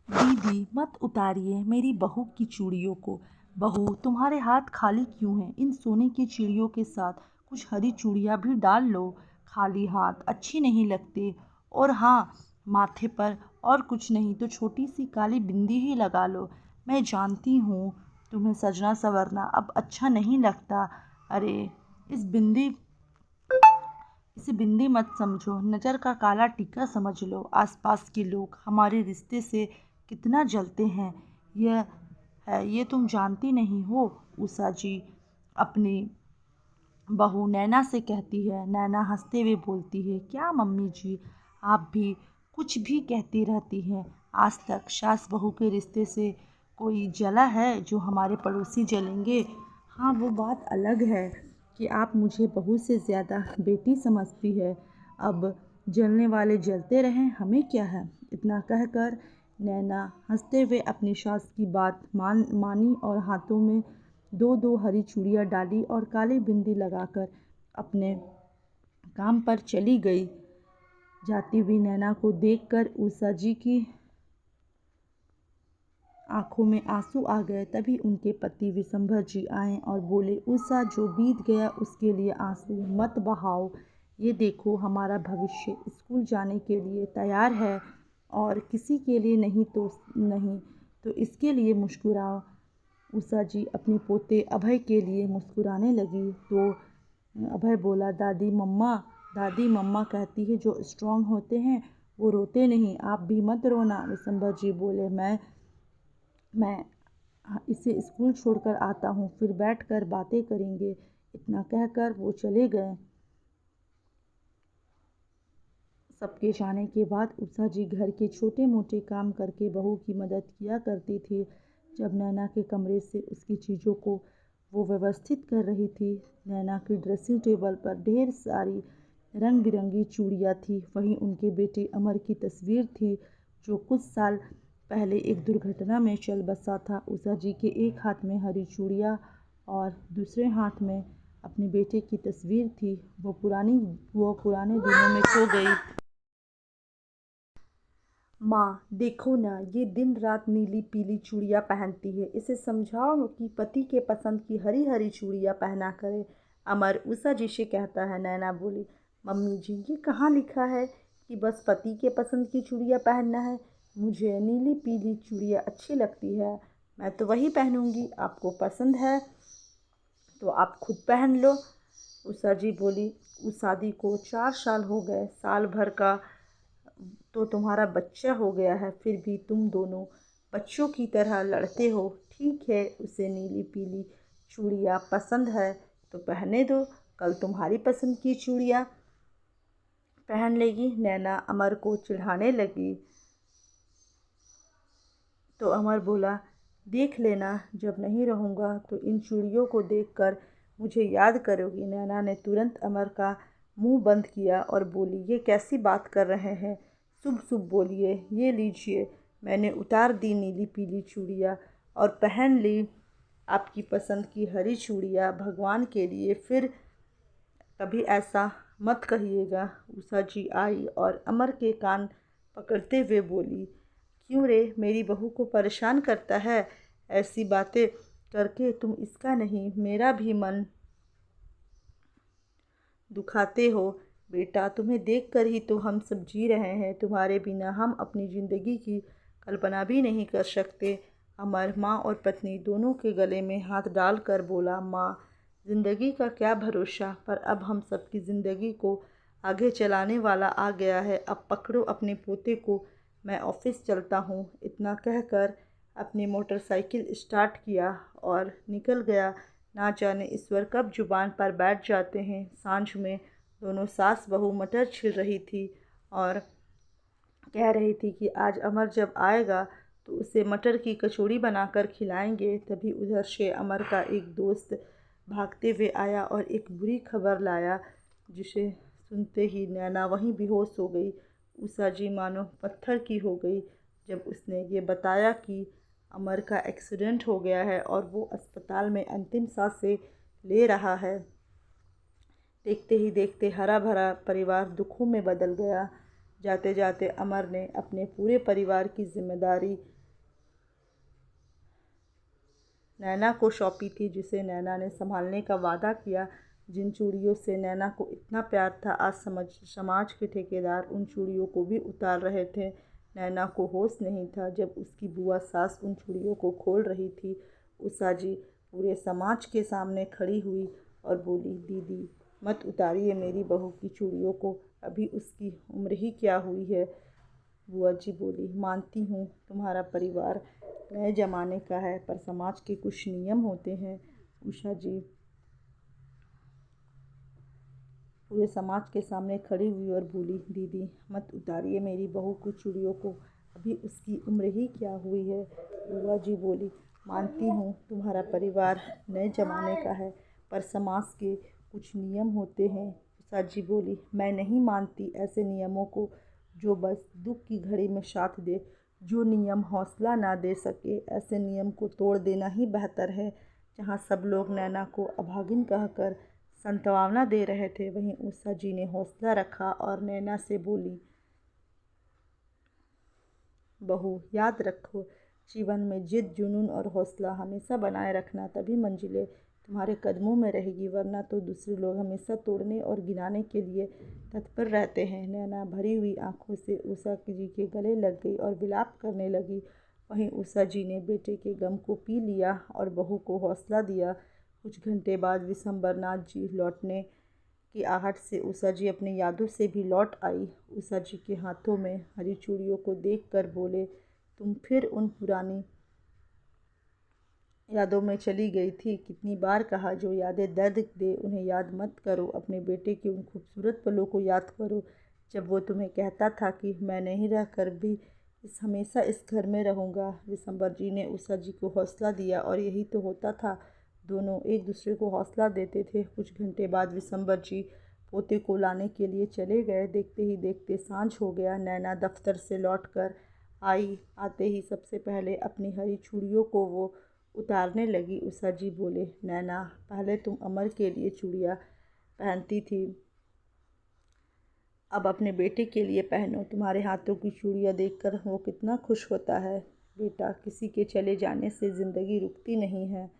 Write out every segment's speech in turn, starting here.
दीदी मत उतारिए मेरी बहू की चूड़ियों को। बहू तुम्हारे हाथ खाली क्यों हैं? इन सोने की चिड़ियों के साथ कुछ हरी चूड़ियाँ भी डाल लो। खाली हाथ अच्छी नहीं लगती। और हाँ, माथे पर और कुछ नहीं तो छोटी सी काली बिंदी ही लगा लो। मैं जानती हूँ तुम्हें सजना संवरना अब अच्छा नहीं लगता। अरे इस बिंदी इसे बिंदी मत समझो, नज़र का काला टीका समझ लो। आसपास के लोग हमारे रिश्ते से कितना जलते हैं ये तुम जानती नहीं हो। उषा जी अपनी बहू नैना से कहती है। नैना हंसते हुए बोलती है, क्या मम्मी जी, आप भी कुछ भी कहती रहती हैं। आज तक सास बहू के रिश्ते से कोई जला है जो हमारे पड़ोसी जलेंगे? हाँ, वो बात अलग है कि आप मुझे बहू से ज़्यादा बेटी समझती है। अब जलने वाले जलते रहें, हमें क्या है। इतना कहकर नैना हंसते हुए अपनी सास की बात मानी और हाथों में दो दो हरी चूड़ियाँ डाली और काली बिंदी लगाकर अपने काम पर चली गई। जाती हुई नैना को देखकर उषा जी की आंखों में आंसू आ गए। तभी उनके पति विशंभर जी आए और बोले, उषा, जो बीत गया उसके लिए आंसू मत बहाओ। ये देखो, हमारा भविष्य स्कूल जाने के लिए तैयार है और किसी के लिए नहीं तो इसके लिए मुस्कुराओ। उषा जी अपने पोते अभय के लिए मुस्कुराने लगी तो अभय बोला, दादी मम्मा कहती है जो स्ट्रांग होते हैं वो रोते नहीं, आप भी मत रोना। विशंभर जी बोले, मैं इसे स्कूल छोड़कर आता हूँ, फिर बैठकर बातें करेंगे। इतना कहकर वो चले गए। सबके जाने के बाद उषा जी घर के छोटे मोटे काम करके बहू की मदद किया करती थी। जब नैना के कमरे से उसकी चीज़ों को वो व्यवस्थित कर रही थी, नैना की ड्रेसिंग टेबल पर ढेर सारी रंग बिरंगी चूड़ियाँ थी। वहीं उनके बेटे अमर की तस्वीर थी जो कुछ साल पहले एक दुर्घटना में चल बसा था। उषा जी के एक हाथ में हरी चूड़ियाँ और दूसरे हाथ में अपने बेटे की तस्वीर थी। वो पुराने दिनों में खो गई। माँ देखो ना, ये दिन रात नीली पीली चूड़ियाँ पहनती है। इसे समझाओ कि पति के पसंद की हरी हरी चूड़ियाँ पहना करे। अमर उषा जी से कहता है। नैना बोली, मम्मी जी, ये कहाँ लिखा है कि बस पति के पसंद की चूड़ियाँ पहनना है? मुझे नीली पीली चूड़ियाँ अच्छी लगती है, मैं तो वही पहनूंगी। आपको पसंद है तो आप खुद पहन लो। उषा जी बोली, उस शादी को 4 साल हो गए, साल भर का तो तुम्हारा बच्चा हो गया है, फिर भी तुम दोनों बच्चों की तरह लड़ते हो। ठीक है, उसे नीली पीली चूड़ियाँ पसंद है तो पहने दो, कल तुम्हारी पसंद की चूड़ियाँ पहन लेगी। नैना अमर को चिढ़ाने लगी तो अमर बोला, देख लेना, जब नहीं रहूँगा तो इन चूड़ियों को देखकर मुझे याद करोगी। नैना ने तुरंत अमर का मुंह बंद किया और बोली, ये कैसी बात कर रहे हैं? शुभ शुभ बोलिए। ये लीजिए, मैंने उतार दी नीली पीली चूड़ियाँ और पहन ली आपकी पसंद की हरी चूड़ियाँ भगवान के लिए। फिर कभी ऐसा मत कहिएगा। उषा जी आई और अमर के कान पकड़ते हुए बोली, क्यों रे, मेरी बहू को परेशान करता है? ऐसी बातें करके तुम इसका नहीं मेरा भी मन दुखाते हो। बेटा, तुम्हें देखकर ही तो हम सब जी रहे हैं, तुम्हारे बिना हम अपनी ज़िंदगी की कल्पना भी नहीं कर सकते। अमर माँ और पत्नी दोनों के गले में हाथ डालकर बोला, माँ, ज़िंदगी का क्या भरोसा, पर अब हम सबकी ज़िंदगी को आगे चलाने वाला आ गया है। अब पकड़ो अपने पोते को, मैं ऑफिस चलता हूँ। इतना कहकर अपनी मोटरसाइकिल स्टार्ट किया और निकल गया। ना जाने ईश्वर कब जुबान पर बैठ जाते हैं। सांझ में दोनों सास बहू मटर छिल रही थी और कह रही थी कि आज अमर जब आएगा तो उसे मटर की कचौड़ी बनाकर खिलाएंगे। तभी उधर से अमर का एक दोस्त भागते हुए आया और एक बुरी खबर लाया, जिसे सुनते ही नैना वहीं बेहोश हो गई। उषा जी मानो पत्थर की हो गई जब उसने ये बताया कि अमर का एक्सीडेंट हो गया है और वो अस्पताल में अंतिम सांसें ले रहा है। देखते ही देखते हरा भरा परिवार दुखों में बदल गया। जाते जाते अमर ने अपने पूरे परिवार की जिम्मेदारी नैना को सौंपी थी, जिसे नैना ने संभालने का वादा किया। जिन चूड़ियों से नैना को इतना प्यार था, आज समाज के ठेकेदार उन चूड़ियों को भी उतार रहे थे। नैना को होश नहीं था जब उसकी बुआ सास उन चूड़ियों को खोल रही थी। उषा जी पूरे समाज के सामने खड़ी हुई और बोली, दीदी मत उतारिए मेरी बहू की चूड़ियों को, अभी उसकी उम्र ही क्या हुई है। बुआ जी बोली, मानती हूँ तुम्हारा परिवार नए ज़माने का है, पर समाज के कुछ नियम होते हैं। उषा जी पूरे समाज के सामने खड़ी हुई और बोली, दीदी मत उतारिए मेरी बहू की चूड़ियों को, अभी उसकी उम्र ही क्या हुई है। बुआ जी बोली, मानती हूँ तुम्हारा परिवार नए ज़माने का है, पर समाज के कुछ नियम होते हैं। उषा जी बोली, मैं नहीं मानती ऐसे नियमों को जो बस दुख की घड़ी में साथ दे। जो नियम हौसला ना दे सके, ऐसे नियम को तोड़ देना ही बेहतर है। जहाँ सब लोग नैना को अभागिन कहकर सांत्वना दे रहे थे, वहीं उषा जी ने हौसला रखा और नैना से बोली, बहू याद रखो, जीवन में जिद, जुनून और हौसला हमेशा बनाए रखना, तभी मंजिलें तुम्हारे कदमों में रहेगी, वरना तो दूसरे लोग हमेशा तोड़ने और गिराने के लिए तत्पर रहते हैं। नैना भरी हुई आंखों से उषा जी के गले लग गई और विलाप करने लगी। वहीं उषा जी ने बेटे के गम को पी लिया और बहू को हौसला दिया। कुछ घंटे बाद विशंबरनाथ जी लौटने की आहट से उषा जी अपनी यादों से भी लौट आई। उषा जी के हाथों में हरी चूड़ियों को देखकर बोले, तुम फिर उन पुरानी यादों में चली गई थी। कितनी बार कहा, जो यादें दर्द दे उन्हें याद मत करो। अपने बेटे के उन खूबसूरत पलों को याद करो, जब वो तुम्हें कहता था कि मैं नहीं रह कर भी हमेशा इस घर में रहूँगा। विशंबर जी ने उषा जी को हौसला दिया और यही तो होता था, दोनों एक दूसरे को हौसला देते थे। कुछ घंटे बाद विशंबर जी पोते को लाने के लिए चले गए। देखते ही देखते सांझ हो गया। नैना दफ्तर से लौट कर आई। आते ही सबसे पहले अपनी हरी चूड़ियों को वो उतारने लगी। उषा जी बोले, नैना पहले तुम अमर के लिए चूड़ियाँ पहनती थी, अब अपने बेटे के लिए पहनो। तुम्हारे हाथों की चूड़ियाँ देखकर वो कितना खुश होता है। बेटा, किसी के चले जाने से ज़िंदगी रुकती नहीं है।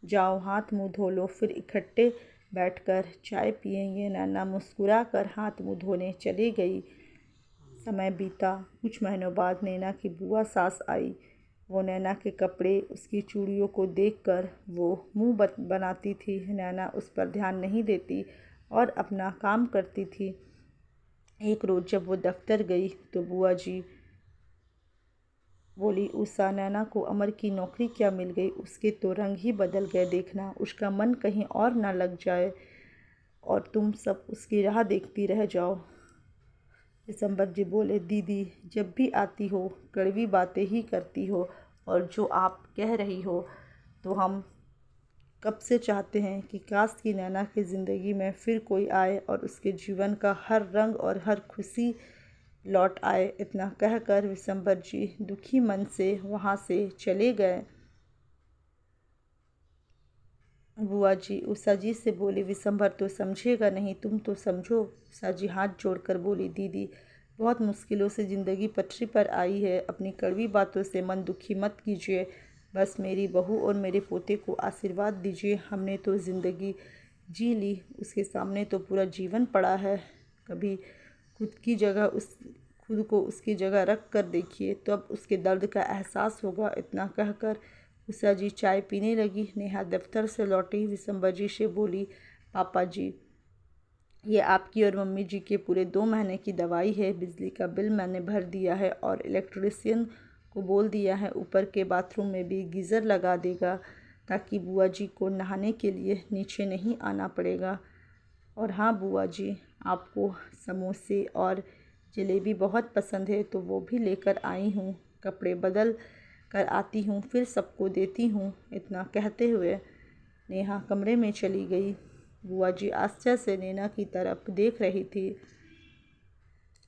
जाओ हाथ मुँह धो लो, फिर इकट्ठे बैठकर चाय पिएंगे। नैना मुस्कुरा कर हाथ मुँह धोने चली गई। समय बीता। कुछ महीनों बाद नैना की बुआ सास आई। वो नैना के कपड़े, उसकी चूड़ियों को देखकर वो मुंह बनाती थी। नैना उस पर ध्यान नहीं देती और अपना काम करती थी। एक रोज़ जब वो दफ्तर गई तो बुआ जी बोली, उषा, नैना को अमर की नौकरी क्या मिल गई, उसके तो रंग ही बदल गए, देखना उसका मन कहीं और ना लग जाए और तुम सब उसकी राह देखती रह जाओ। दिसंबर जी बोले, दीदी जब भी आती हो कड़वी बातें ही करती हो, और जो आप कह रही हो तो हम कब से चाहते हैं कि काश की नैना की ज़िंदगी में फिर कोई आए और उसके जीवन का हर रंग और हर खुशी लौट आए। इतना कहकर विशंबर जी दुखी मन से वहाँ से चले गए। बुआ जी उषा जी से बोली, विशंबर तो समझेगा नहीं, तुम तो समझो। उषा जी हाथ जोड़कर बोली, दीदी बहुत मुश्किलों से ज़िंदगी पटरी पर आई है, अपनी कड़वी बातों से मन दुखी मत कीजिए। बस मेरी बहू और मेरे पोते को आशीर्वाद दीजिए। हमने तो ज़िंदगी जी ली, उसके सामने तो पूरा जीवन पड़ा है। कभी खुद को उसकी जगह रख कर देखिए, तो अब उसके दर्द का एहसास होगा। इतना कहकर उषा जी चाय पीने लगी। नेहा दफ्तर से लौटी। विशंबर जी से बोली, पापा जी, ये आपकी और मम्मी जी के पूरे 2 महीने की दवाई है। बिजली का बिल मैंने भर दिया है और इलेक्ट्रिशियन को बोल दिया है ऊपर के बाथरूम में भी गीज़र लगा देगा, ताकि बुआ जी को नहाने के लिए नीचे नहीं आना पड़ेगा। और हाँ बुआ जी, आपको समोसे और जलेबी बहुत पसंद है, तो वो भी लेकर आई हूँ। कपड़े बदल कर आती हूँ, फिर सबको देती हूँ। इतना कहते हुए नेहा कमरे में चली गई। बुआ जी आश्चर्य से नैना की तरफ देख रही थी।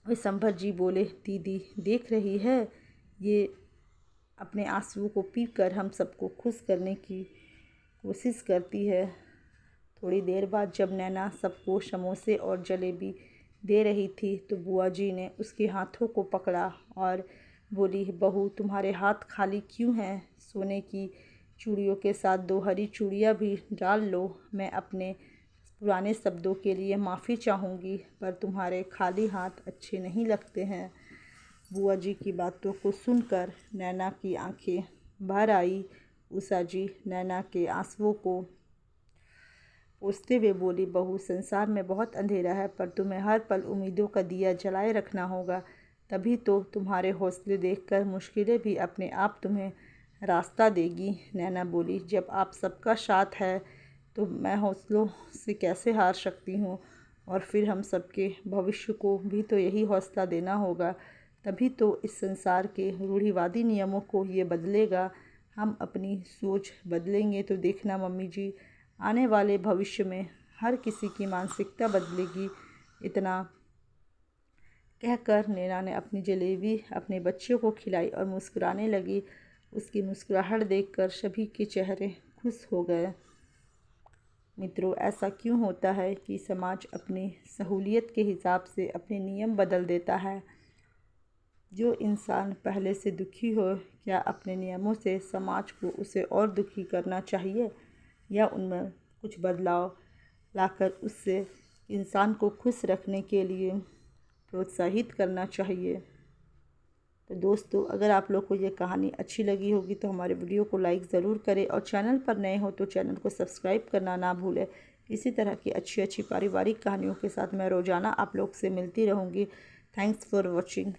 विशंभर जी बोले, दीदी देख रही है, ये अपने आंसुओं को पी कर हम सबको खुश करने की कोशिश करती है। थोड़ी देर बाद जब नैना सबको समोसे और जलेबी दे रही थी तो बुआ जी ने उसके हाथों को पकड़ा और बोली, बहू तुम्हारे हाथ खाली क्यों हैं? सोने की चूड़ियों के साथ 2 हरी चूड़ियाँ भी डाल लो। मैं अपने पुराने शब्दों के लिए माफ़ी चाहूँगी, पर तुम्हारे खाली हाथ अच्छे नहीं लगते हैं। बुआ जी की बातों को सुनकर नैना की आंखें भर आई। उषा जी नैना के आंसुओं को पोंछते हुए बोली, बहू, संसार में बहुत अंधेरा है, पर तुम्हें हर पल उम्मीदों का दिया जलाए रखना होगा। तभी तो तुम्हारे हौसले देखकर मुश्किलें भी अपने आप तुम्हें रास्ता देगी। नैना बोली, जब आप सबका साथ है तो मैं हौसलों से कैसे हार सकती हूँ। और फिर हम सबके भविष्य को भी तो यही हौसला देना होगा। तभी तो इस संसार के रूढ़िवादी नियमों को ये बदलेगा। हम अपनी सोच बदलेंगे तो देखना मम्मी जी, आने वाले भविष्य में हर किसी की मानसिकता बदलेगी। इतना कहकर नैना ने अपनी जलेबी अपने बच्चों को खिलाई और मुस्कुराने लगी। उसकी मुस्कुराहट देखकर सभी के चेहरे खुश हो गए। मित्रों, ऐसा क्यों होता है कि समाज अपनी सहूलियत के हिसाब से अपने नियम बदल देता है। जो इंसान पहले से दुखी हो, क्या अपने नियमों से समाज को उसे और दुखी करना चाहिए, या उनमें कुछ बदलाव लाकर उससे इंसान को खुश रखने के लिए प्रोत्साहित करना चाहिए। तो दोस्तों, अगर आप लोग को ये कहानी अच्छी लगी होगी तो हमारे वीडियो को लाइक ज़रूर करें, और चैनल पर नए हो तो चैनल को सब्सक्राइब करना ना भूलें। इसी तरह की अच्छी अच्छी पारिवारिक कहानियों के साथ मैं रोज़ाना आप लोग से मिलती रहूँगी। Thanks for watching.